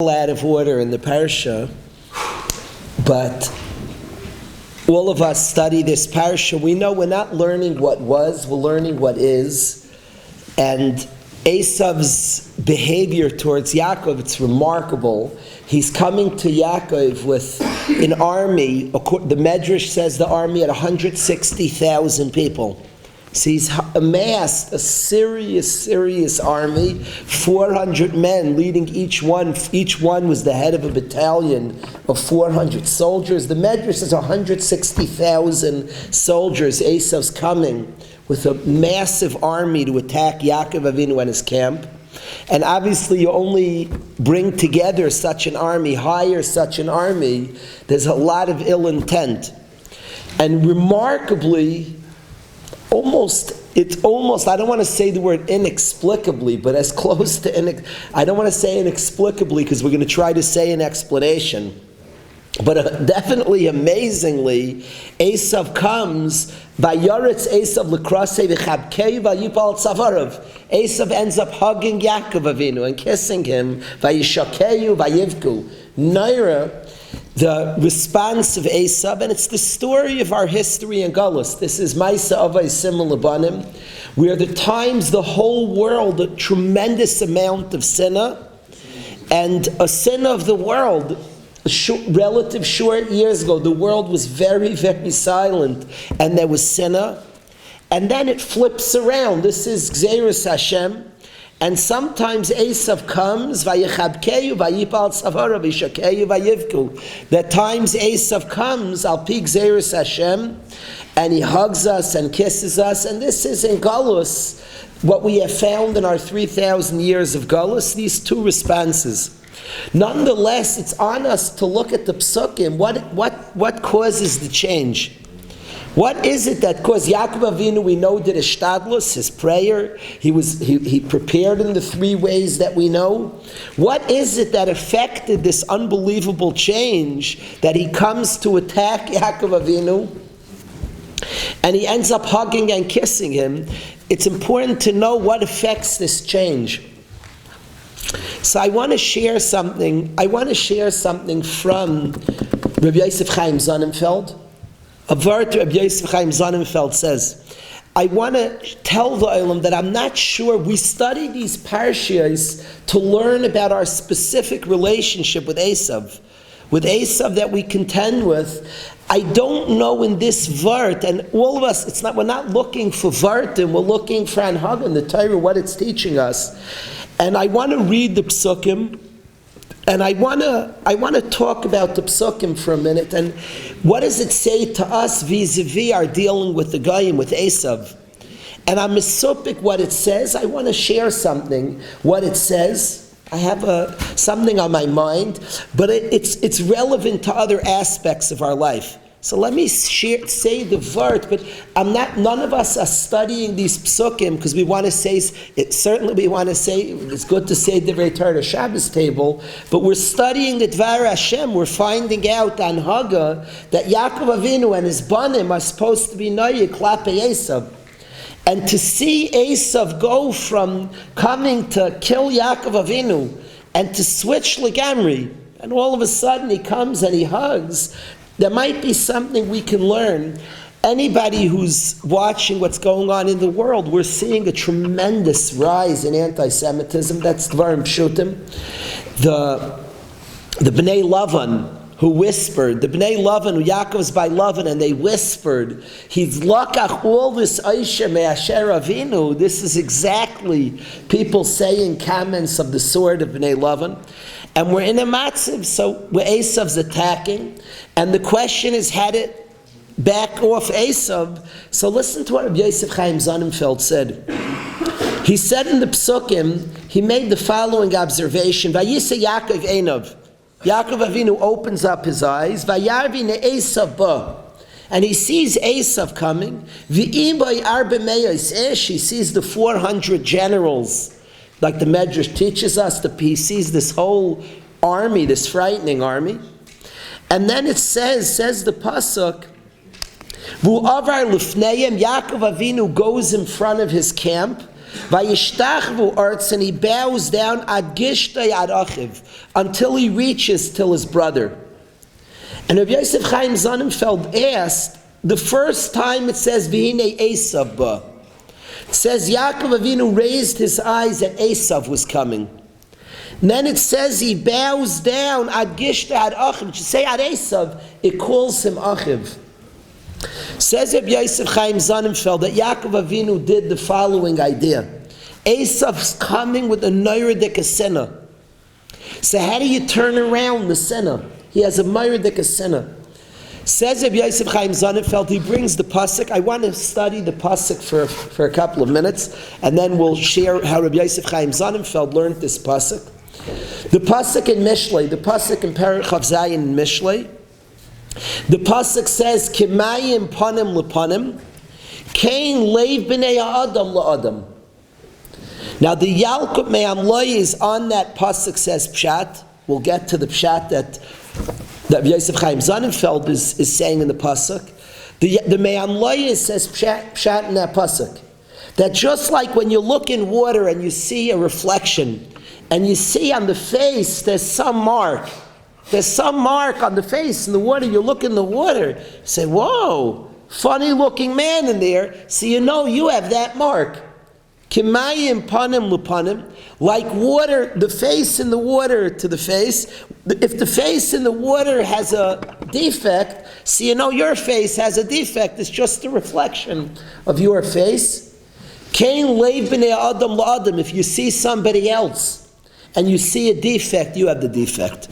Out of order in the parsha, but all of us study this parsha. We know we're not learning what was, we're learning what is. And Esav's behavior towards Yaakov, it's remarkable. He's coming to Yaakov with an army. The Medrash says the army had 160,000 people. So he's amassed a serious army, 400 men leading each one. Each one was the head of a battalion of 400 soldiers. The Medrash says 160,000 soldiers. Esav's coming with a massive army to attack Yaakov Avinu and his camp. And obviously you only bring together such an army, hire such an army, there's a lot of ill intent. And remarkably, it's almost, I don't want to say the word inexplicably, but as close to, I don't want to say inexplicably because we're going to try to say an explanation. But definitely, amazingly, Esav comes, Vayoretz Esav l'krasei v'chabkei vayipal tzavarav. Esav ends up hugging Yaakov Avinu and kissing him, vayishakeyu vayivku. Naira, the response of Esav, and it's the story of our history in Galus. This is Maisa Avay Simon Labanim, where the times the whole world, a tremendous amount of sinna, and a sin of the world, relative short years ago, the world was very, very silent, and there was sinna, and then it flips around. This is Gzeirus Hashem. And sometimes Esav comes, vayichabkeyu, vayipal tzavara, vishakeyu, vayivku. That times Esav comes, al pi gzeirus Hashem, and he hugs us and kisses us. And this is in Galus, what we have found in our 3,000 years of Galus, these two responses. Nonetheless, it's on us to look at the psukim. What causes the change? What is it that caused Yaakov Avinu? We know did ishtadlus, his prayer. He prepared in the three ways that we know. What is it that affected this unbelievable change that he comes to attack Yaakov Avinu and he ends up hugging and kissing him? It's important to know what affects this change. So I want to share something. From Rabbi Yosef Chaim Sonnenfeld. A word Rabbi Yosef Chaim Sonnenfeld says, I want to tell the Olam that I'm not sure. We study these parshas to learn about our specific relationship with Esav that we contend with. I don't know in this vart, and all of us, we're not looking for vartim, we're looking for Anhagan, the Torah, what it's teaching us. And I want to read the psukim, and I want to talk about the psukim for a minute, and what does it say to us vis-a-vis our dealing with the Goyim, with Esav? And I'm misupik what it says. I want to share something, what it says. I have something on my mind, but it's relevant to other aspects of our life. So let me say the vart, but none of us are studying these psukim because we want to say, we want to say, it's good to say the Torah Shabbos table, but we're studying the Dvar Hashem. We're finding out on Haga that Yaakov Avinu and his Banim are supposed to be Noye, Klape Esav. And to see Esav go from coming to kill Yaakov Avinu and to switch Legamri, and all of a sudden he comes and he hugs, there might be something we can learn. Anybody who's watching what's going on in the world, we're seeing a tremendous rise in anti-Semitism. That's Dvarim Pshutim. The Bnei Lavan who whispered, the Bnei Lavan, who Yaakov's by Lavan, and they whispered, he's lakach all this Aisha me'asher Avinu. This is exactly people saying comments of the sword of Bnei Lavan. And we're in a matziv, so where Esav's attacking, and the question is how to back off Esav. So listen to what Rabbi Yosef Chaim Sonnenfeld said. He said in the psukim, he made the following observation: Vayisa Yaakov Einav. Yaakov Avinu opens up his eyes, Vayarvi ne'esav ba, and he sees Esav coming. V'im by arba meyos esh, he sees the 400 generals. Like the Medrash teaches us, he sees this whole army, this frightening army. And then it says the pasuk, V'u'avar lufneihem, Yaakov Avinu goes in front of his camp, Vayishtachvu arts, and he bows down ad gishtay ad achiv, until he reaches till his brother. And Rabbi Yosef Chaim Sonnenfeld asked, the first time it says V'hinei Esav ba, it says Yaakov Avinu raised his eyes and Esav was coming. And then it says he bows down ad gishtay ad achiv. It should say ad Esav, it calls him achiv. Says Rabbi Yosef Chaim Sonnenfeld that Yaakov Avinu did the following idea. Esav's coming with a Neiredik Sinna. So how do you turn around the Sinna? He has a Neiredik Sinna. Says Rabbi Yosef Chaim Sonnenfeld, he brings the pasuk. I want to study the pasuk for a couple of minutes, and then we'll share how Rabbi Yosef Chaim Sonnenfeld learned this pasuk. The pasuk in Mishlei, the pasuk in Perek Chav Zayin in Mishlei, the pasuk says, "Kimayim panim lepanim, kain leiv b'nei ha'adam la'adam." Now the Yalkut Me'amloi is on that pasuk says pshat. We'll get to the pshat that Yosef Chaim Sonnenfeld is saying in the pasuk. The Me'amloi says pshat in that pasuk. That just like when you look in water and you see a reflection, and you see on the face there's some mark. There's some mark on the face in the water. You look in the water, you say, whoa, funny looking man in there. So you know you have that mark. Kimayim panim lupanim, like water, the face in the water to the face. If the face in the water has a defect, so you know your face has a defect. It's just a reflection of your face. Kain leiv b'nei adam la'adam, if you see somebody else, and you see a defect, you have the defect.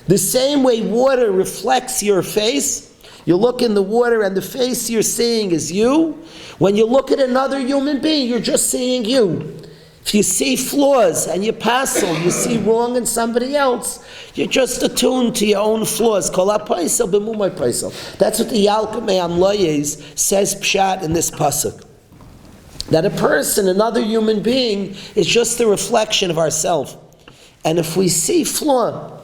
The same way water reflects your face, you look in the water and the face you're seeing is you. When you look at another human being, you're just seeing you. If you see flaws and you pass them, you see wrong in somebody else, you're just attuned to your own flaws. That's what the Yalkut Me'amloyes says pshat in this pasuk. That a person, another human being, is just a reflection of ourselves. And if we see flaw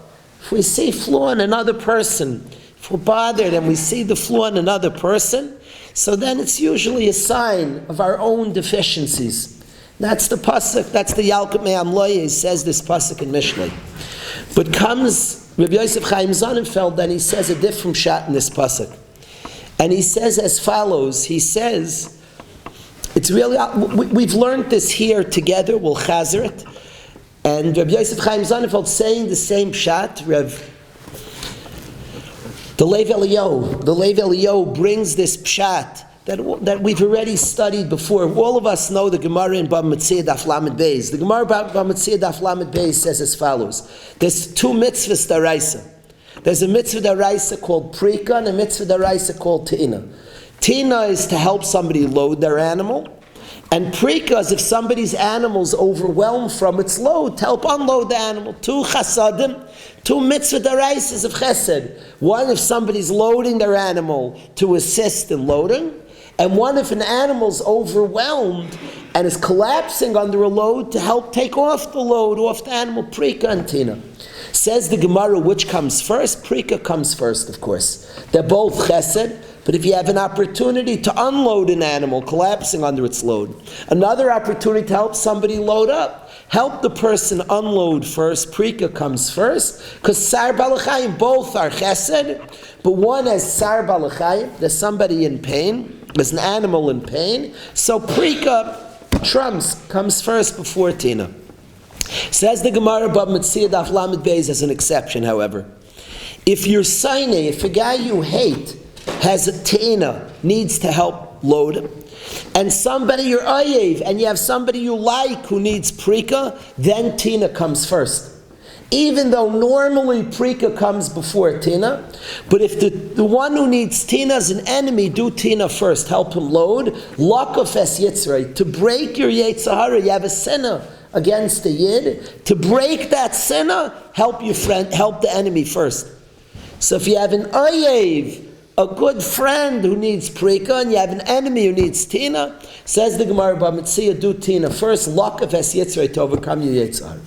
in another person, if we're bothered and we see the flaw in another person, so then it's usually a sign of our own deficiencies. That's the pasuk, that's the Yalkut Me'amloyes says this pasuk in Mishlei. But comes Rabbi Yosef Chaim Sonnenfeld, and he says a different shot in this pasuk. And he says as follows, he says, it's really, we've learned this here together, we'll chazer it. And Rabbi Yosef Chaim Sonnenfeld saying the same pshat, the Lev Eliyahu brings this pshat that we've already studied before. All of us know the Gemara in Bava Metzia Daf Lamed Beis. The Gemara Bava Metzia Daf Lamed Beis says as follows. There's two mitzvahs d'oraisa. There's a mitzvah d'oraisa called Prika and a mitzvah d'oraisa called Te'ina. Tina is to help somebody load their animal, and Prika is if somebody's animal's overwhelmed from its load, to help unload the animal. Two chasadim, two mitzvah d'oraisas of chesed. One if somebody's loading their animal to assist in loading, and one if an animal's overwhelmed and is collapsing under a load to help take off the load off the animal. Prika and Tina. Says the Gemara, which comes first? Prika comes first, of course. They're both chesed. But if you have an opportunity to unload an animal collapsing under its load, another opportunity to help somebody load up, help the person unload first, Prika comes first, because Sar Balachayim, both are chesed, but one has Sar Balachayim, there's somebody in pain, there's an animal in pain, so Prika trumps, comes first before Tina. Says the Gemara Bava Metzia Daf Lamed Beis as an exception, however. If you're Saine, if a guy you hate has a te'ina, needs to help load him, and somebody you're ayev, and you have somebody you like who needs prika, then tina comes first. Even though normally prika comes before tina, but if the one who needs tina is an enemy, do tina first, help him load. Lakaf es yitzrei, to break your yetzahara, you have a sinner against the yid, to break that sinner, help your friend, help the enemy first. So if you have an ayev, a good friend who needs prika, and you have an enemy who needs tina, says the Gemara Bava Metzia, do tina first, lakaf es yitzrei, to overcome your yitzhar.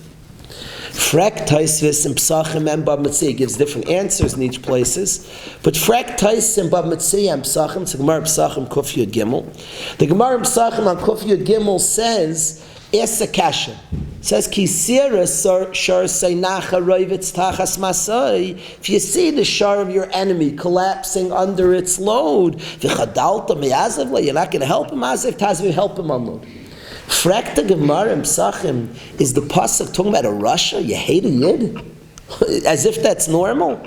Frek Taisvis and Psachim and Bab Metzia gives different answers in each places. But Frek Tais and Bab Metzia and Psachim, it's the Gemara Psachim Kuf Yud Gimel. The Gemara Psachim on Kuf Yud Gimel says, Esa Kasha. Says, Ki Sira Shar Seinacha Roivitz Tachas Masai. If you see the shar of your enemy collapsing under its load, V'chadalta Me'azavla, you're not going to help him, Azav Tazvi, help him unload. Frekta Gemara and Psachim, is the pasuk talking about a Russia? You hate a Yid? As if that's normal?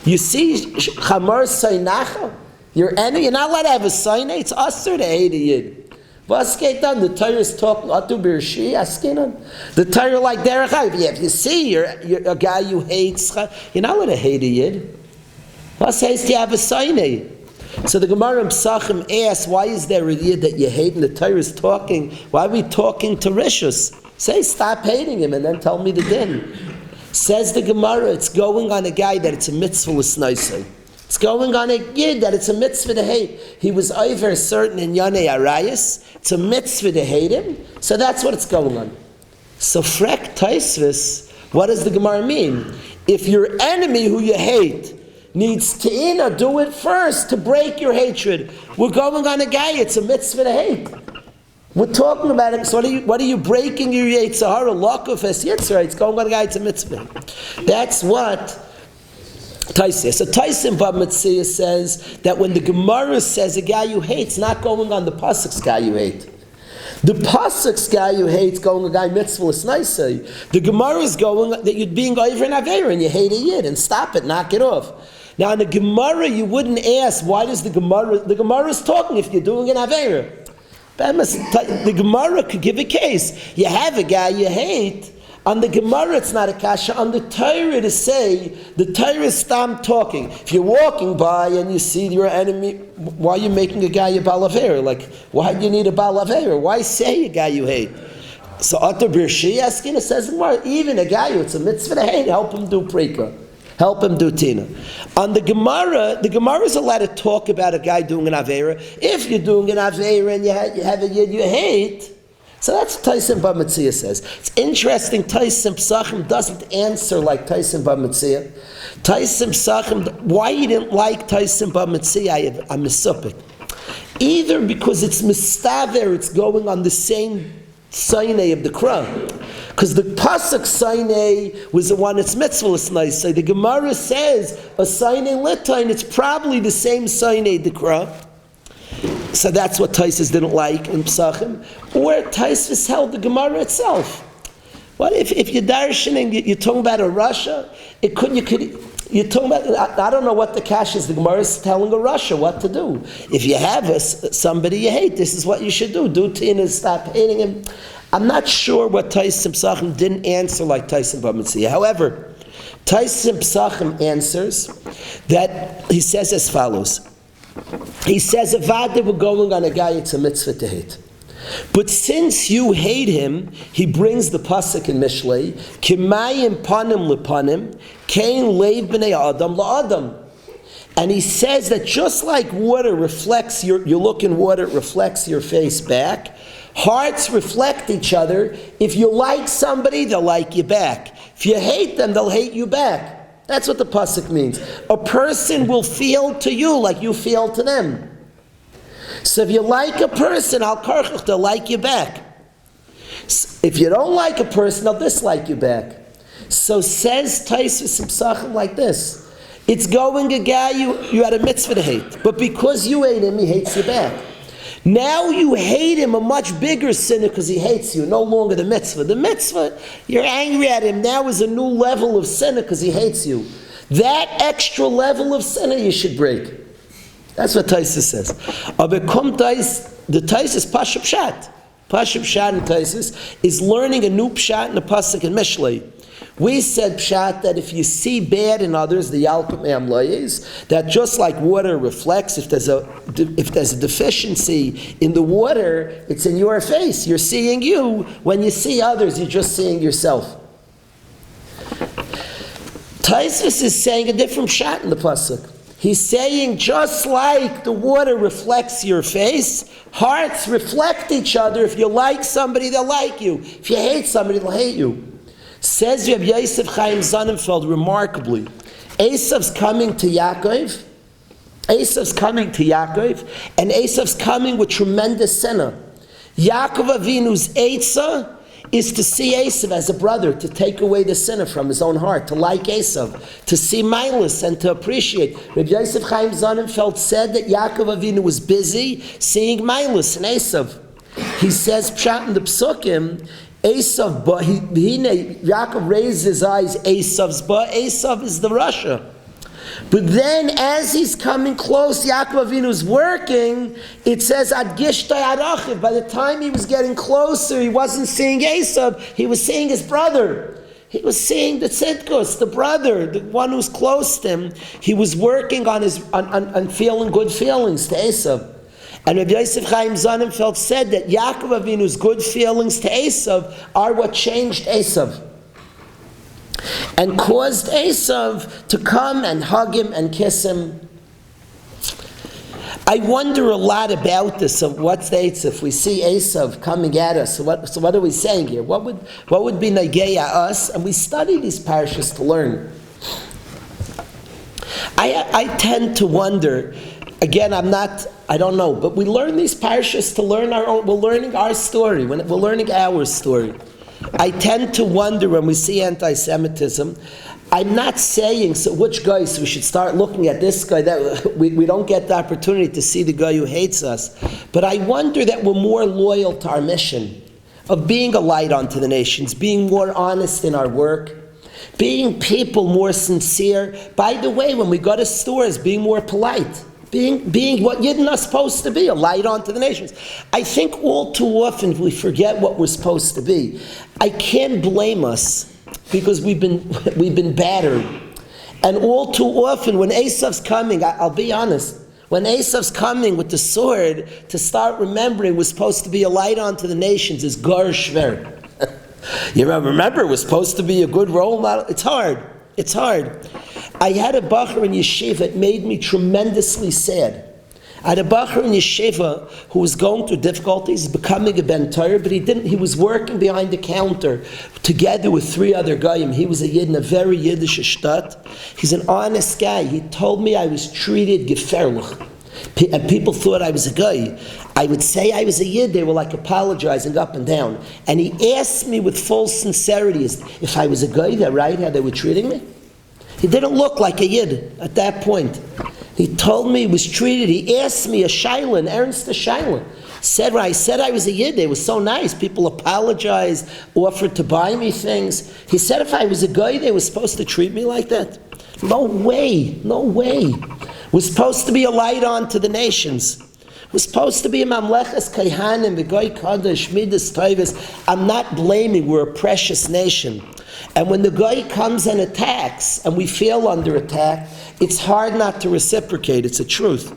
You see Chamar Sainacha, your enemy, you're not allowed to have a Saina, it's usher to hate a Yid. The Torah is talking, the Torah like Derech Hav. If you see you're a guy you hate, you're not allowed to hate a Yid. What says you have a Saina? So the Gemara in Psachim asks, why is there a Yid that you hate? And the Torah is talking, why are we talking to Rishus? Say, stop hating him and then tell me the din. Says the Gemara, it's going on a guy that it's a mitzvah l'snaisei. It's going on a Yid that it's a mitzvah to hate. He was over certain in Yanei Arayas. It's a mitzvah to hate him. So that's what it's going on. So Frek Taisvis, what does the Gemara mean? If your enemy who you hate needs to do it first to break your hatred. We're going on a guy, it's a mitzvah to hate. We're talking about him, so what are you breaking your Yetzirah? Lakuf es Yetzirah, it's going on a guy, it's a mitzvah. That's what Taisa. So Taisa in Bab Metzia says that when the Gemara says a guy you hate, it's not going on the Pasuk's guy you hate. The Pasuk's guy you hate is going a guy mitzvah l'snaisei. The Gemara is going that you're being over in Aveira and you hate a Yid and stop it, knock it off. Now in the Gemara you wouldn't ask, why does the Gemara is talking if you're doing an Aveira. The Gemara could give a case. You have a guy you hate. On the Gemara it's not a kasha. On the Torah to say, the Torah is stam talking. If you're walking by and you see your enemy, why are you making a guy a balaver? Like, why do you need a balaver? Why say a guy you hate? So Atar Birshi asking, it says, even a guy who it's a mitzvah to hate, help him do prika. Help him do tina. On the Gemara is allowed to talk about a guy doing an Aveira. If you're doing an Aveira and you have a Yid you hate, so that's what Taisim Bab Metzia says. It's interesting, Taisim Psachim doesn't answer like Taisim Bab Metzia. Taisim Psachim, why you didn't like Taisim Bab Metzia, I'm misupik. Either because it's mistaver, it's going on the same Sainei of the Quran. Because the Pasuk Sainei was the one that's mitzvah l'snaisei. So the Gemara says a Sainei litain, it's probably the same Sainei Dikra. So that's what Taisus didn't like in Psachim. Or Taisus held the Gemara itself. What if you're darshaning, you're talking about a Russia? You're talking about, I don't know what the cash is. The Gemara is telling a Russia what to do. If you have somebody you hate, this is what you should do. Do tina, stop hating him. I'm not sure what Taisim Psachim didn't answer like Taisim Bab Metzia. However, Taisim Psachim answers that he says as follows. He says, Avada, we're going on a guy, it's a mitzvah to hate. But since you hate him, he brings the pasuk in Mishlei, Kimayim panim lepanim, Kain leiv b'nei adam la'adam. And he says that just like water reflects you look in water, it reflects your face back. Hearts reflect each other. If you like somebody, they'll like you back. If you hate them, they'll hate you back. That's what the pasuk means. A person will feel to you like you feel to them. So if you like a person, al karchuch, they'll like you back. If you don't like a person, they'll dislike you back. So says Taisus Psachim like this. It's going a guy you had a mitzvah to hate. But because you hate him, he hates you back. Now you hate him, a much bigger sinner, because he hates you, no longer the mitzvah. The mitzvah, you're angry at him, now is a new level of sinner because he hates you. That extra level of sinner you should break. That's what Taisus says. The Taisus Pashup Shat. Pashup Shat in Taisus is learning a new Pshat in the Pasuk in Mishlei. We said Pshat that if you see bad in others, the Yalkut Me'am Loyes, that just like water reflects, if there's a deficiency in the water, it's in your face. You're seeing you. When you see others, you're just seeing yourself. Taisus is saying a different Pshat in the Pasuk. He's saying just like the water reflects your face, hearts reflect each other. If you like somebody, they'll like you. If you hate somebody, they'll hate you. Says Rabbi Yosef Chaim Sonnenfeld remarkably, Esav's coming to Yaakov, and Esav's coming with tremendous sinner. Yaakov Avinu's Eitzah is to see Esav as a brother, to take away the sinner from his own heart, to like Esav, to see Milus and to appreciate. Rabbi Yosef Chaim Sonnenfeld said that Yaakov Avinu was busy seeing Milus and Esav. He says, Pshat in the Psukim, Esav, but Yaakov raised his eyes, Esav's, but Esav is the Russia. But then, as he's coming close, Yaakov Avinu's working. It says, Ad Gishtay Arachiv. By the time he was getting closer, he wasn't seeing Esav, he was seeing his brother. He was seeing the Tzidkus, the brother, the one who's close to him. He was working on feeling good feelings to Esav. And Rabbi Yosef Chaim Sonnenfeld said that Yaakov Avinu's good feelings to Esav are what changed Esav and caused Esav to come and hug him and kiss him. I wonder a lot about this, of what's the Eitzah. If we see Esav coming at us, so what are we saying here? What would be Nageya us? And we study these parashas to learn. I tend to wonder, again, I don't know, but we learn these parashas to learn our own, we're learning our story, we're learning our story. I tend to wonder when we see anti-Semitism, I'm not saying, so which guy, so we should start looking at this guy, that we don't get the opportunity to see the guy who hates us, but I wonder that we're more loyal to our mission of being a light unto the nations, being more honest in our work, being people more sincere. By the way, when we go to stores, being more polite. Being what Yidden are supposed to be, a light onto the nations. I think all too often we forget what we're supposed to be. I can't blame us because we've been battered. And all too often when Esav's coming, I'll be honest, when Esav's coming with the sword to start remembering we're supposed to be a light onto the nations is gar shver. You remember, we're supposed to be a good role model. It's hard. I had a bacher in yeshiva. It made me tremendously sad. I had a bacher in yeshiva who was going through difficulties, becoming a ben Torah, but he was working behind the counter together with 3 other goyim. He was a Yid in a very Yiddish shtat. He's an honest guy. He told me I was treated gefährlich. And people thought I was a guy. I would say I was a Yid, they were like apologizing up and down. And he asked me with full sincerity, if I was a guy, that right, how they were treating me? He didn't look like a Yid at that point. He told me he was treated, he asked me a shaila, an ernst shaila. I said I was a Yid, they were so nice, people apologized, offered to buy me things. He said if I was a guy, they were supposed to treat me like that. No way. We're supposed to be a light on to the nations. We're supposed to be a mamleches kaihanim, v'goy kadosh, midas toivus. I'm not blaming, we're a precious nation. And when the guy comes and attacks, and we feel under attack, it's hard not to reciprocate, it's a truth.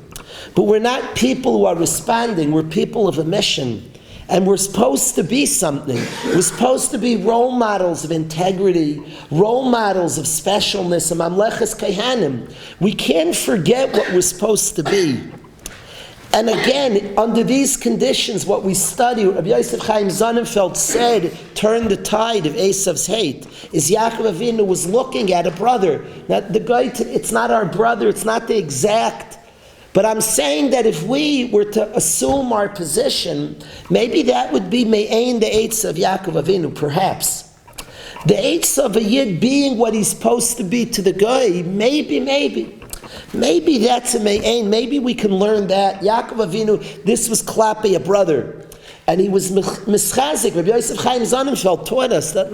But we're not people who are responding, we're people of a mission. And we're supposed to be something. We're supposed to be role models of integrity, role models of specialness, and mamleches kaihanim. We can't forget what we're supposed to be. And again, under these conditions, what we study, Rabbi Yosef Chaim Sonnenfeld said, turn the tide of Esav's hate, is Yaakov Avinu was looking at a brother. Now, the guy, it's not our brother, it's not the exact. But I'm saying that if we were to assume our position, maybe that would be me'ain the eitz of Yaakov Avinu, perhaps. The eitz of a Yid being what he's supposed to be to the guy, maybe that's a me'ain. Maybe we can learn that. Yaakov Avinu, this was klape, a brother. And he was mischazik. Rabbi Yosef Chaim Sonnenfeld taught us that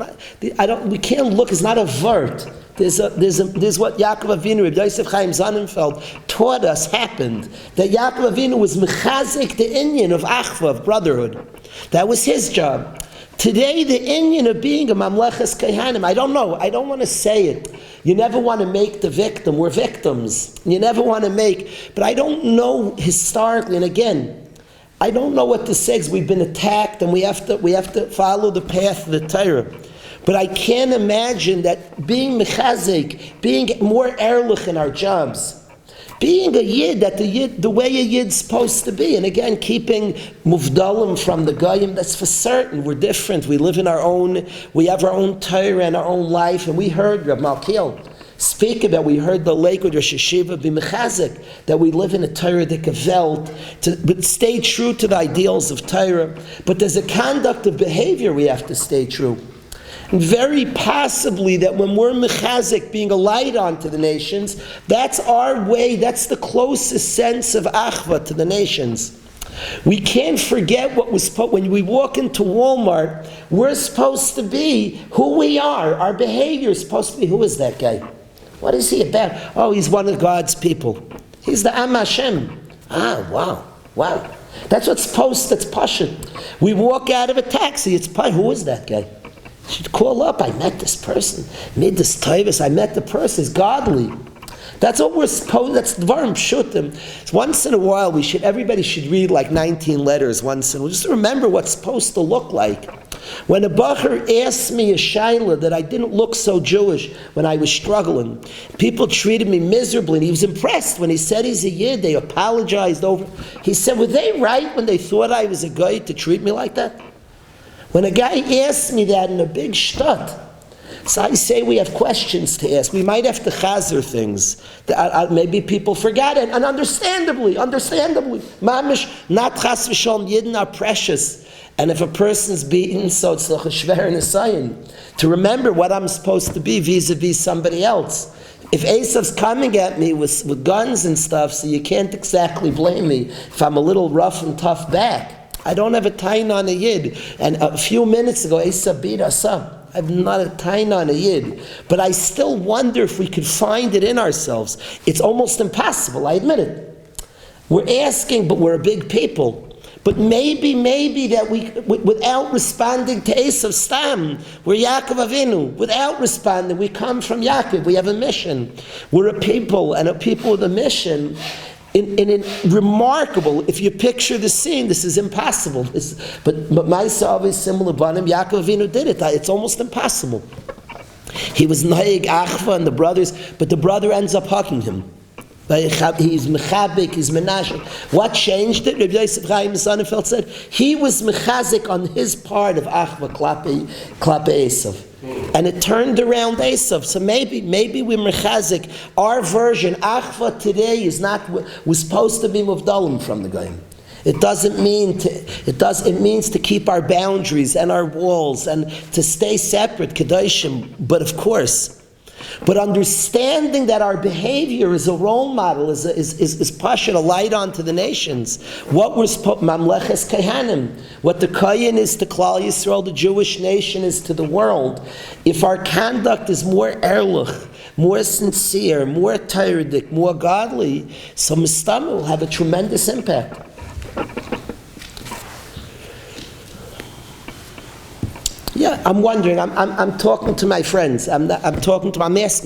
we can't look, it's not a vert. There's what Yaakov Avinu, Rabbi Yosef Chaim Sonnenfeld taught us happened. That Yaakov Avinu was mechazik, the inyan of achva, of brotherhood. That was his job. Today, the inyan of being a mamleches kaihanim, I don't know, I don't want to say it. You never want to make the victim, we're victims. You never want to make, but I don't know historically, and again, I don't know what this says. We've been attacked and we have to follow the path of the Torah. But I can't imagine that being mechazik, being more ehrlich in our jobs, Being a Yid, the way a Yid's supposed to be. And again, keeping Muvdalim from the Goyim, that's for certain. We're different. We live in we have our own Torah and our own life. And we heard Reb Malkiel speak about, we heard the Lakewood Rosh Hashiva be mechazik, that we live in a Torah-dike Welt, but stay true to the ideals of Torah. But there's a conduct of behavior we have to stay true. And very possibly that when we're mechazik, being a light onto the nations, that's our way, that's the closest sense of achva to the nations. We can't forget what was when we walk into Walmart, we're supposed to be who we are. Our behavior is supposed to be, who is that guy? What is he about? Oh, he's one of God's people. He's the Am Hashem. Wow. That's what's that's Pashut. We walk out of a taxi, it's who is that guy? You should call up, I met this person. Made this taivas, I met the person, he's godly. That's what we're supposed, that's Dvarim Pshutim. Once in a while, everybody should read like 19 letters once in a while, just to remember what's supposed to look like. When a bacher asked me a shaila that I didn't look so Jewish when I was struggling, people treated me miserably, and he was impressed when he said he's a Yid. They apologized over. He said, were they right when they thought I was a guy to treat me like that? When a guy asked me that in a big shtat, so I say we have questions to ask. We might have to chazer things that maybe people forgot it, and understandably, mamish, not chas v'shalom, Yidden are precious. And if a person's beaten, so it's like a shver and a sayin. To remember what I'm supposed to be vis-a-vis somebody else. If Esav's coming at me with guns and stuff, so you can't exactly blame me if I'm a little rough and tough back. I don't have a tain on a Yid. And a few minutes ago, Esav beat us up. I'm not a tain on a Yid. But I still wonder if we could find it in ourselves. It's almost impossible, I admit it. We're asking, but we're a big people. But maybe that we, without responding to Esav Stam, we're Yaakov Avinu. Without responding, we come from Yaakov. We have a mission. We're a people, and a people with a mission. In remarkable, if you picture the scene, this is impossible. But Ma'asav is similar. Banim Yaakov Avinu did it. It's almost impossible. He was Naig Achva and the brothers, but the brother ends up hugging him. He's mechabik, he's menashe. What changed it? Rabbi Yosef Chaim Sonnenfeld said he was mechazik on his part of achva klape Esav, and it turned around Esav. So maybe we're mechazik. Our version achva today was supposed to be muvdalim from the goyim. It doesn't mean it means to keep our boundaries and our walls and to stay separate, kedoshim. But of course. But understanding that our behavior is a role model, is pashut, a light onto the nations. What we're supposed, mamleches kehanim, what the kohen is to Klal Yisrael, the Jewish nation is to the world. If our conduct is more erlich, more sincere, more Torah-dik, more godly, so Mistama will have a tremendous impact. Yeah, I'm wondering. I'm talking to my friends. I'm asking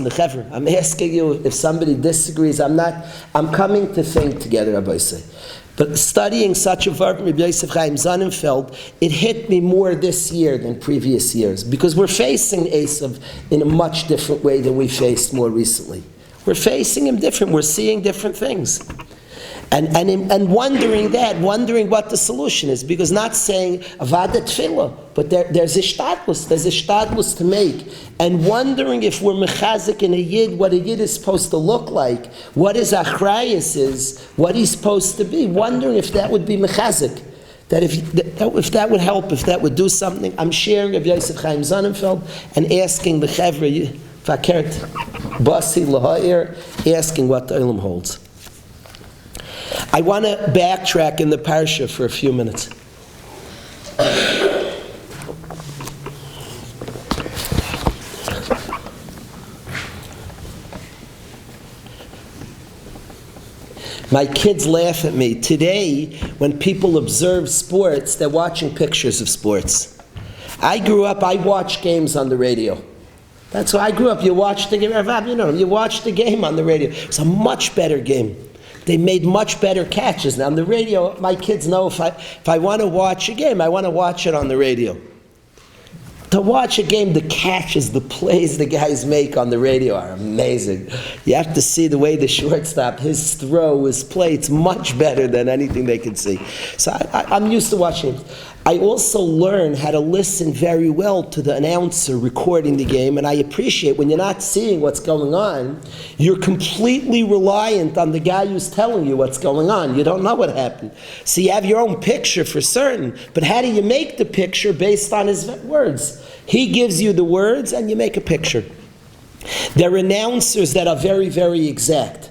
the chevra. I'm asking you if somebody disagrees. I'm coming to think together, Rabbi say. But studying such a verb, Rabbi Yosef Chaim Sonnenfeld, it hit me more this year than previous years because we're facing Esav in a much different way than we faced more recently. We're facing him different. We're seeing different things. And wondering what the solution is, because not saying avada tefillah, but there's a shtadlus to make, and wondering if we're mechazik in a Yid, what a Yid is supposed to look like, what his achrayus is, what he's supposed to be, wondering if that would be mechazik, that if that would help, if that would do something. I'm sharing of Yosef Chaim Sonnenfeld and asking the chevra, fakert basi laha'ir, asking what the Olam holds. I want to backtrack in the parsha for a few minutes. My kids laugh at me. Today, when people observe sports, they're watching pictures of sports. I grew up, I watched games on the radio. That's why I grew up. You watch the game, you watch the game on the radio. It's a much better game. They made much better catches. Now on the radio, my kids know if I want to watch a game, I want to watch it on the radio. To watch a game, the catches, the plays the guys make on the radio are amazing. You have to see the way the shortstop, his throw, his play, it's much better than anything they can see. So I'm used to watching it. I also learn how to listen very well to the announcer recording the game, and I appreciate when you're not seeing what's going on, you're completely reliant on the guy who's telling you what's going on. You don't know what happened. So you have your own picture for certain, but how do you make the picture based on his words? He gives you the words and you make a picture. There are announcers that are very, very exact,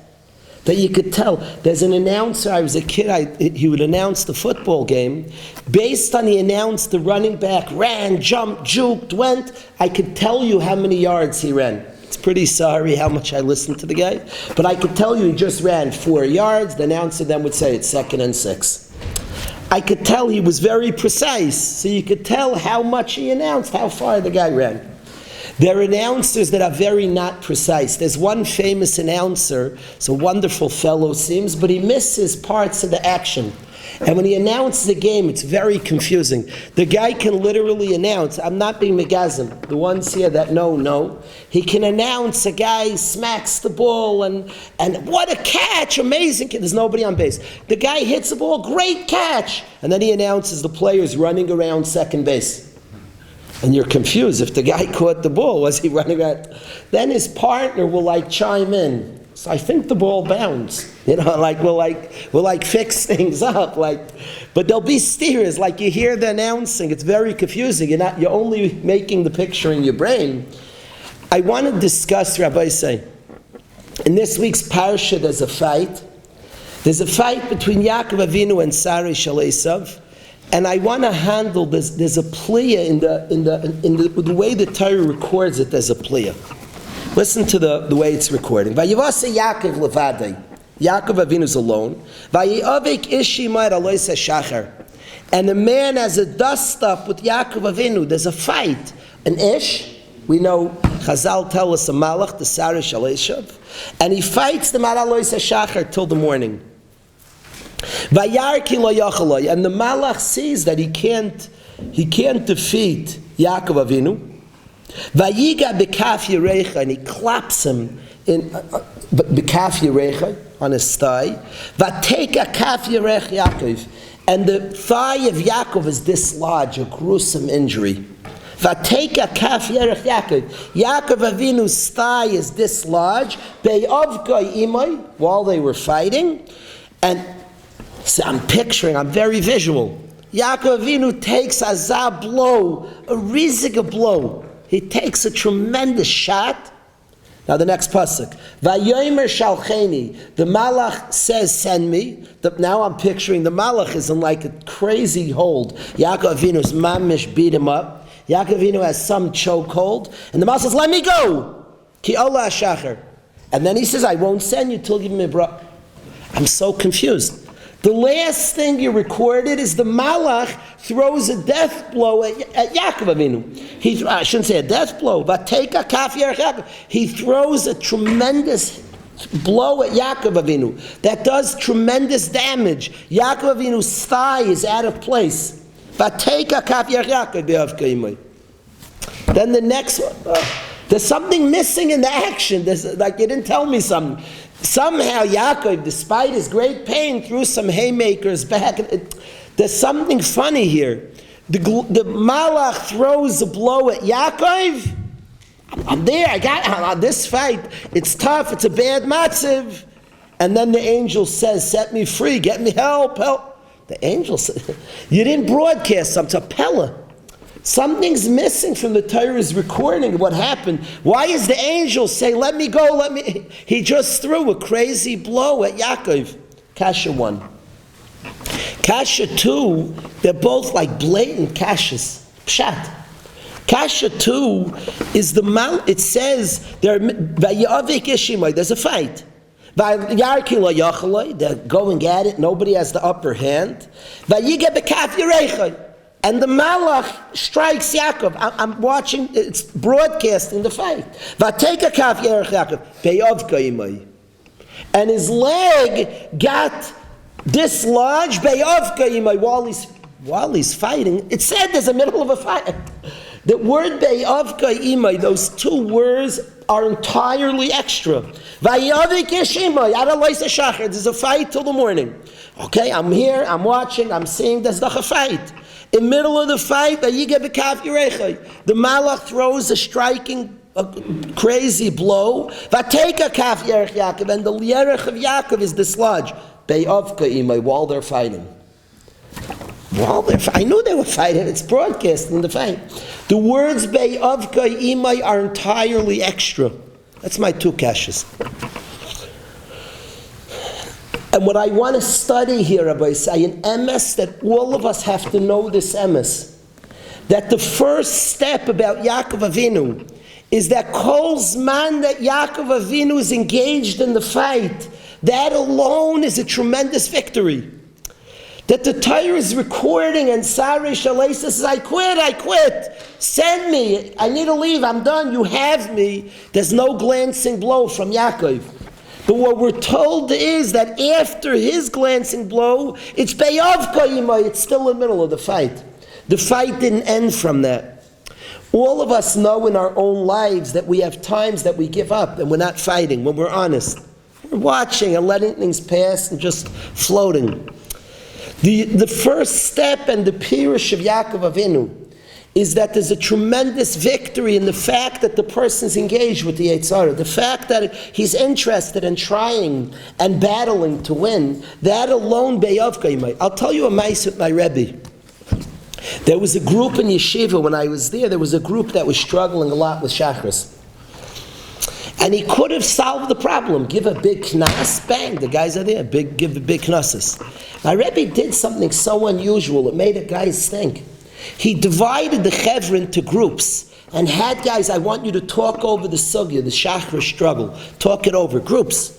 that you could tell. There's an announcer, I was a kid, he would announce the football game. Based on he announced the running back ran, jumped, juked, went, I could tell you how many yards he ran. It's pretty sorry how much I listened to the guy, but I could tell you he just ran 4 yards. The announcer then would say it's 2nd and 6. I could tell he was very precise, so you could tell how much he announced, how far the guy ran. There are announcers that are very not precise. There's one famous announcer, it's a wonderful fellow seems, but he misses parts of the action. And when he announces the game, it's very confusing. The guy can literally announce, I'm not being megazim, the ones here that know, he can announce a guy smacks the ball and what a catch, amazing, there's nobody on base. The guy hits the ball, great catch. And then he announces the player's running around second base. And you're confused, if the guy caught the ball, was he running around? Then his partner will chime in. So I think the ball bounced. We'll fix things up. But there'll be steers, you hear the announcing, it's very confusing. You're only making the picture in your brain. I want to discuss, Rabbi say, in this week's parsha there's a fight. There's a fight between Yaakov Avinu and Sarai Shel Esav. And I want to handle this. There's a pliya in the way the Torah records it. There's a pliya. Listen to the way it's recording. Vayivase Yaakov levadei. Yaakov Avinu's alone. Vayavik Ishimai alois hashachar. And the man has a dust up with Yaakov Avinu. There's a fight. An ish. We know Chazal tell us a malach, the Sarai Shel Esav, and he fights the alois hashachar till the morning. Vayarki lo yachaloi, and the malach sees that he can't defeat Yaakov Avinu. Vayiga bekaf yerecha, and he claps him in bekaf yerecha on his thigh. Vateka kaf yerech Yaakov, and the thigh of Yaakov is dislodged, a gruesome injury. Vateka kaf yerech Yaakov, Yaakov Avinu's thigh is dislodged. Be'avkai imay, while they were fighting, and so I'm very visual. Yaakov Avinu takes a zah blow, a riziga blow. He takes a tremendous shot. Now the next pasuk. Vayomer shalcheni. The malach says, send me. Now I'm picturing the malach is in a crazy hold. Yaakov Avinu's mamish beat him up. Yaakov Avinu has some chokehold. And the malach says, let me go. Ki ola shachar. And then he says, I won't send you till you give me a bra. I'm so confused. The last thing you recorded is the malach throws a death blow at Yaakov Avinu. I shouldn't say a death blow, but take a kaf yerech Yaakov. He throws a tremendous blow at Yaakov Avinu that does tremendous damage. Yaakov Avinu's thigh is out of place. But take a kaf yerech Yaakov. Then the next one, there's something missing in the action. You didn't tell me something. Somehow Yaakov, despite his great pain, threw some haymakers back. There's something funny here. The malach throws a blow at Yaakov. I'm there. I got on this fight. It's tough. It's a bad matziv. And then the angel says, "Set me free. Get me help. Help." The angel says, "You didn't broadcast something. It's a pella. Something's missing from the Torah's recording of what happened. Why is the angel say, let me go, let me..." He just threw a crazy blow at Yaakov. Kasha 1. Kasha 2, they're both blatant kashas. Pshat. Kasha 2 is it says, there's a fight. They're going at it, nobody has the upper hand. And the malach strikes Yaakov. I'm watching, it's broadcasting the fight. And his leg got dislodged while he's fighting. It said there's a middle of a fight. The word be'avka imay, those two words are entirely extra. Vayavik yeshimay, adalois shachar. There's a fight till the morning. Okay, I'm here, I'm watching, I'm seeing. There's not a fight. In the middle of the fight, the malach throws a striking, crazy blow. Vateka kaf yerech Yaakov, and the yerech of Yaakov is dislodged. Be'avka imay, while they're fighting. I knew they were fighting. It's broadcast in the fight. The words be'avka imay are entirely extra. That's my two kashas. And what I want to study here, Rabbi, say an emes that all of us have to know this emes. That the first step about Yaakov Avinu is that kol zman that Yaakov Avinu is engaged in the fight, that alone is a tremendous victory. That the Torah is recording and Sarah Shalei says, I quit. Send me. I need to leave. I'm done. You have me. There's no glancing blow from Yaakov. But what we're told is that after his glancing blow, it's Be'avka imay. It's still in the middle of the fight. The fight didn't end from that. All of us know in our own lives that we have times that we give up and we're not fighting, when we're honest. We're watching and letting things pass and just floating. The first step and the pirush of Yaakov Avinu is that there's a tremendous victory in the fact that the person's engaged with the Yetzer Hara, the fact that he's interested in trying and battling to win. That alone, be'avka imay. I'll tell you a maase with my Rabbi. There was a group in yeshiva when I was there. There was a group that was struggling a lot with chakras. And he could have solved the problem. Give a big knas, bang, the guys are there. Give the big knases. My Rebbe did something so unusual, it made the guys think. He divided the chevra into groups and had guys, I want you to talk over the sugya, the shachar struggle. Talk it over, groups.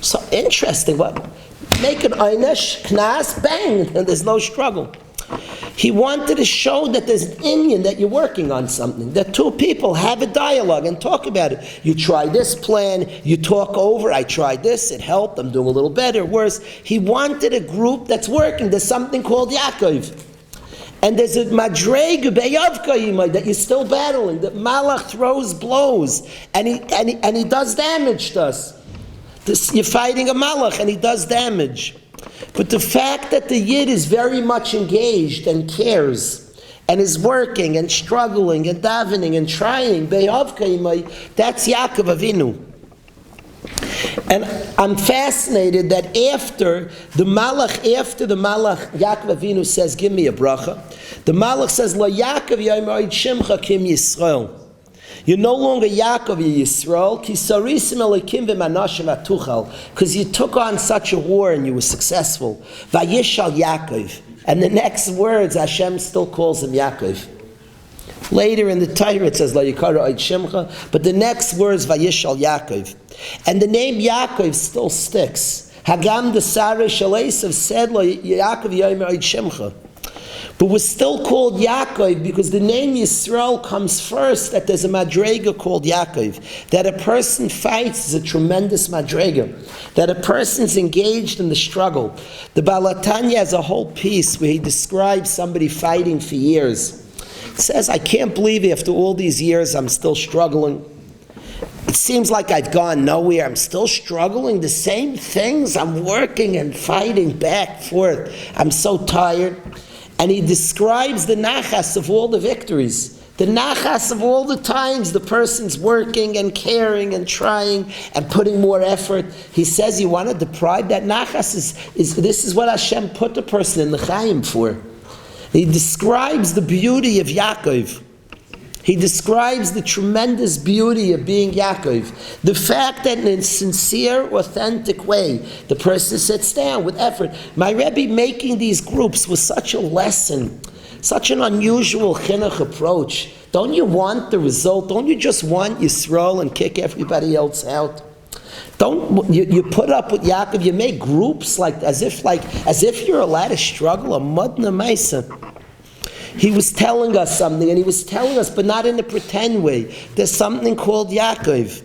So interesting, what? Make an einesh, knas, bang, and there's no struggle. He wanted to show that there's an inyan, that you're working on something, that two people have a dialogue and talk about it. You try this plan, you talk over, I tried this, it helped, I'm doing a little better, worse. He wanted a group that's working. There's something called Yaakov. And there's a madrega be'avka imay that you're still battling, that malach throws blows, and he does damage to us. You're fighting a malach and he does damage. But the fact that the Yid is very much engaged and cares and is working and struggling and davening and trying, be'avka imay, that's Yaakov Avinu. And I'm fascinated that after the malach, Yaakov Avinu says, give me a bracha, the malach says, La Yaakov yomer shimcha kim Yisrael. You're no longer Yaakov, you're Yisrael, ki sarisim elikim v'manashim atuchal, because you took on such a war and you were successful. Vayishal Yaakov. And the next words, Hashem still calls him Yaakov. Later in the Torah it says, La yikara oid shimcha, but the next words, Vayishal Yaakov. And the name Yaakov still sticks. Hagam the Sarah Shalesav said, La Yaakov yomer oid shimcha. But we're still called Yaakov because the name Yisrael comes first, that there's a madrega called Yaakov. That a person fights is a tremendous madrega. That a person's engaged in the struggle. The Baal HaTanya has a whole piece where he describes somebody fighting for years. It says, I can't believe after all these years I'm still struggling. It seems like I've gone nowhere. I'm still struggling. The same things. I'm working and fighting back and forth. I'm so tired. And he describes the nachas of all the victories, the nachas of all the times the person's working and caring and trying and putting more effort. He says, you want to deprive that nachas is this is what Hashem put the person in the chayim for. He describes the beauty of Yaakov. He describes the tremendous beauty of being Yaakov. The fact that in a sincere, authentic way, the person sits down with effort. My Rebbe making these groups was such a lesson, such an unusual chinuch approach. Don't you want the result? Don't you just want Yisrael and kick everybody else out? Don't you put up with Yaakov? You make groups as if you're allowed to struggle a mudna maisa. He was telling us something, and he was telling us, but not in a pretend way. There's something called Yaakov.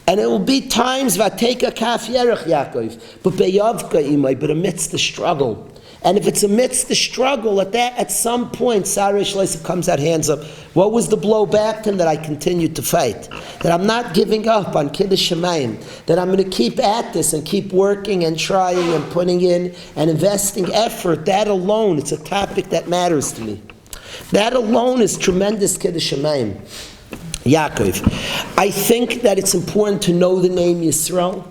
And it will be times, Vateka kaf yerech Yaakov, but beyavka imay, but amidst the struggle, And if it's amidst the struggle, at some point, Sarah Shleisif comes out hands up. What was the blow back to him? That I continued to fight. That I'm not giving up on Kiddush Shemayim. That I'm going to keep at this and keep working and trying and putting in and investing effort. That alone, it's a topic that matters to me. That alone is tremendous Kiddush Shemayim. Yaakov. I think that it's important to know the name Yisrael.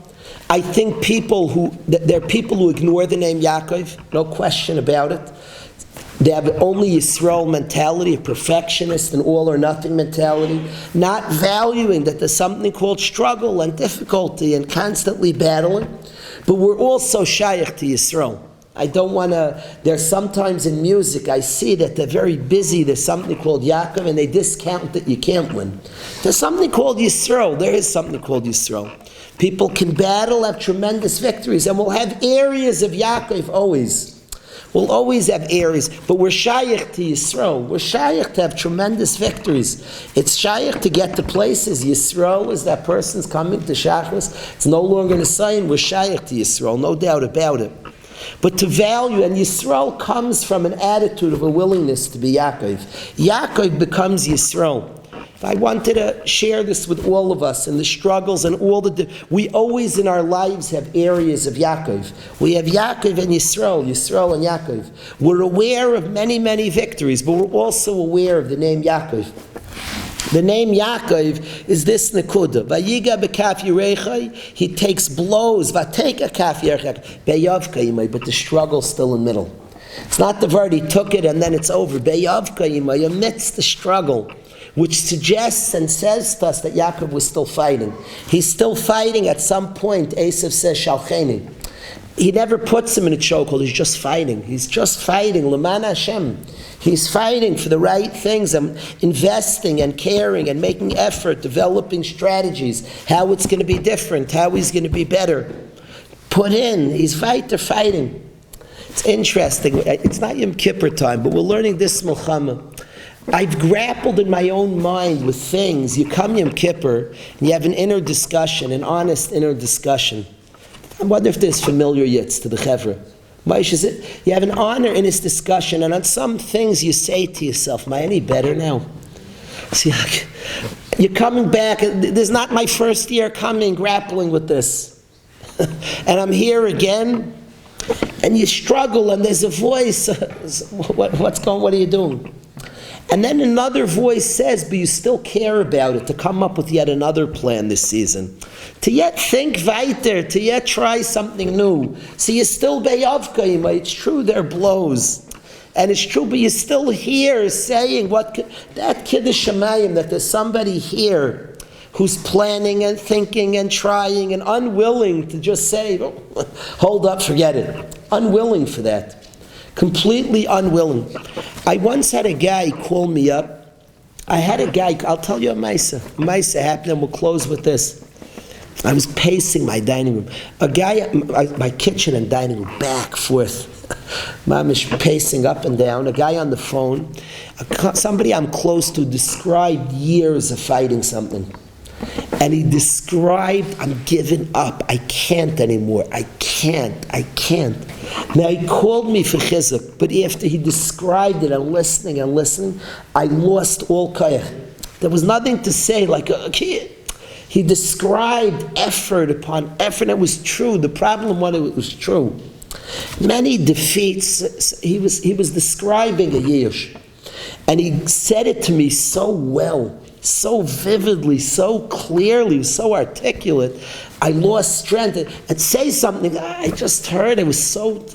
I think there are people who ignore the name Yaakov, no question about it. They have only Yisrael mentality, a perfectionist, an all or nothing mentality, not valuing that there's something called struggle and difficulty and constantly battling. But we're also shaykh to Yisrael. I don't want to, there's sometimes in music, I see that they're very busy, there's something called Yaakov, and they discount that you can't win. There's something called Yisrael, there is something called Yisrael. People can battle, have tremendous victories, and we'll have areas of Yaakov always. We'll always have areas, but we're shaykh to Yisrael. We're shaykh to have tremendous victories. It's shaykh to get to places. Yisrael is that person's coming to Shachris. It's no longer the sign. We're shaykh to Yisrael, no doubt about it. But to value, and Yisrael comes from an attitude of a willingness to be Yaakov. Yaakov becomes Yisrael. I wanted to share this with all of us and the struggles and we always in our lives have areas of Yaakov. We have Yaakov and Yisrael and Yaakov. We're aware of many, many victories, but we're also aware of the name Yaakov. The name Yaakov is this nekuda. Vayiga bekaf yirechai, he takes blows. Vateka kaf yirechai, beyavka yimai, but the struggle's still in the middle. It's not the word he took it and then it's over. Beyavka yimai, amidst the struggle, which suggests and says to us that Yaakov was still fighting. He's still fighting. At some point, Esav says, Shalcheni. He never puts him in a chokehold. He's just fighting. He's just fighting. L'man Hashem. He's fighting for the right things and investing and caring and making effort, developing strategies, how it's going to be different, how he's going to be better. Put in. He's fighting. It's interesting. It's not Yom Kippur time, but we're learning this Milchama. I've grappled in my own mind with things. You come Yom Kippur, and you have an inner discussion, an honest inner discussion. I wonder if there's familiar yits to the Chevra. You have an honor in this discussion, and on some things you say to yourself, am I any better now? See, you're coming back. This is not my first year coming, grappling with this. And I'm here again, and you struggle, and there's a voice. What are you doing? And then another voice says, but you still care about it, to come up with yet another plan this season. To yet think weiter, to yet try something new. So you're still beyavka, it's true there are blows. And it's true, but you're still here saying that Kiddush Shemayim, that there's somebody here who's planning and thinking and trying and unwilling to just say, oh, hold up, forget it. Unwilling for that. Completely unwilling. I once had a guy call me up. I'll tell you a Maisa. Maisa happened, and we'll close with this. I was pacing my dining room. A guy, my kitchen and dining room, back, forth. Mamish pacing up and down. A guy on the phone. Somebody I'm close to described years of fighting something. And he described, I'm giving up. I can't anymore. I can't. Now he called me for chizuk, but after he described it and listening, I lost all koyach. There was nothing to say, like a kid. He described effort upon effort, and it was true. The problem was it was true. Many defeats, he was describing a yish, and he said it to me so well, so vividly, so clearly, so articulate. I lost strength. And say something, I just heard, it was so,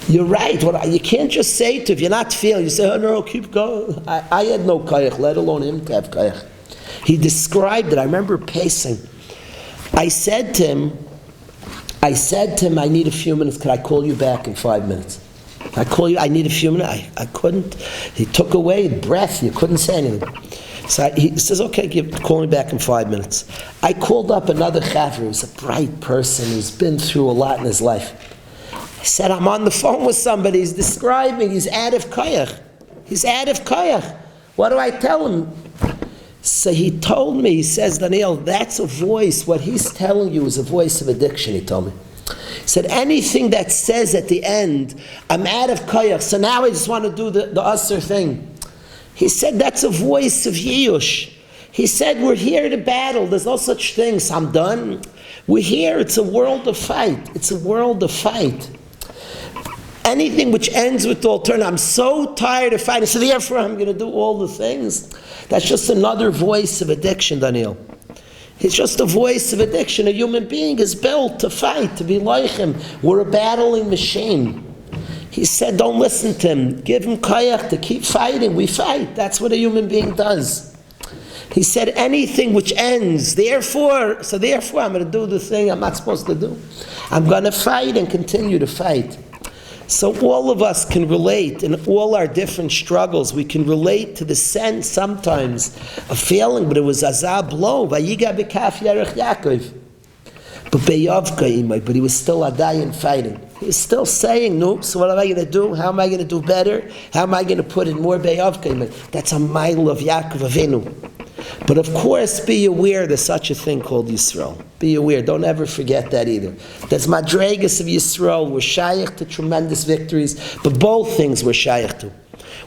you're right. You can't just say to, if you're not feeling, you say, oh no, keep going. I had no kayach, let alone him to have kayach. He described it. I remember pacing. I said to him, I need a few minutes. Could I call you back in 5 minutes? I need a few minutes. I couldn't. He took away breath. You couldn't say anything. So he says, okay, call me back in 5 minutes. I called up another chaver who's a bright person who's been through a lot in his life. I said, I'm on the phone with somebody. He's describing, he's out of koyach. What do I tell him? So he told me, he says, Daniel, that's a voice. What he's telling you is a voice of addiction, he told me. He said, anything that says at the end, I'm out of koyach, so now I just want to do the usher thing. He said, that's a voice of Yiyush. He said, we're here to battle. There's no such thing. So I'm done. We're here. It's a world of fight. It's a world of fight. Anything which ends with the alternative, I'm so tired of fighting, so therefore I'm going to do all the things. That's just another voice of addiction, Daniel. It's just a voice of addiction. A human being is built to fight, to be like him. We're a battling machine. He said, don't listen to him. Give him koyach to keep fighting. We fight. That's what a human being does. He said, anything which ends, therefore I'm going to do the thing I'm not supposed to do. I'm going to fight and continue to fight. So all of us can relate in all our different struggles. We can relate to the sense sometimes of feeling, but it was azab blow. Vayiga b'kaf yarech Yaakov. But he was still adayin fighting. He was still saying, no, so what am I going to do? How am I going to do better? How am I going to put in more beyavka? That's a mile of Yaakov Avinu. But of course, be aware there's such a thing called Yisrael. Be aware. Don't ever forget that either. There's Madregas of Yisrael. We're shaykh to tremendous victories, but both things we're shaykh to.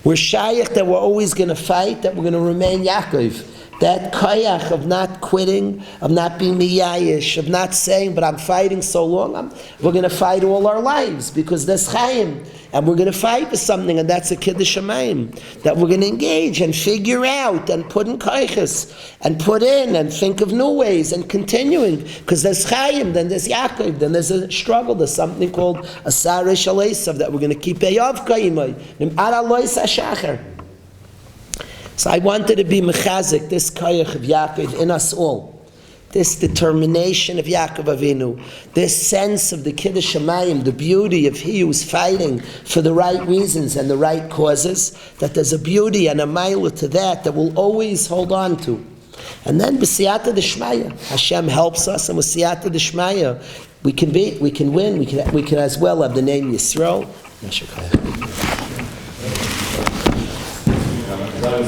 We're shaykh that we're always going to fight, that we're going to remain Yaakov. That koyach of not quitting, of not being miyayish, of not saying, but I'm fighting so long, we're going to fight all our lives because there's chayim. And we're going to fight for something, and that's a kiddush shamayim, that we're going to engage and figure out and put in koiches and put in and think of new ways and continuing, because there's chayim, then there's Yaakov, then there's a struggle, there's something called a sarish alesav that we're going to keep eyav kayimai nim'ar alois hashachar. So I wanted to be mechazik this koyach of Yaakov in us all. This determination of Yaakov Avinu, this sense of the Kiddush Shamayim, the beauty of he who's fighting for the right reasons and the right causes, that there's a beauty and a mila to that we'll always hold on to. And then b'siyata d'shmaya, Hashem helps us, and with siyata d'shmaya, we can win, we can as well have the name Yisrael.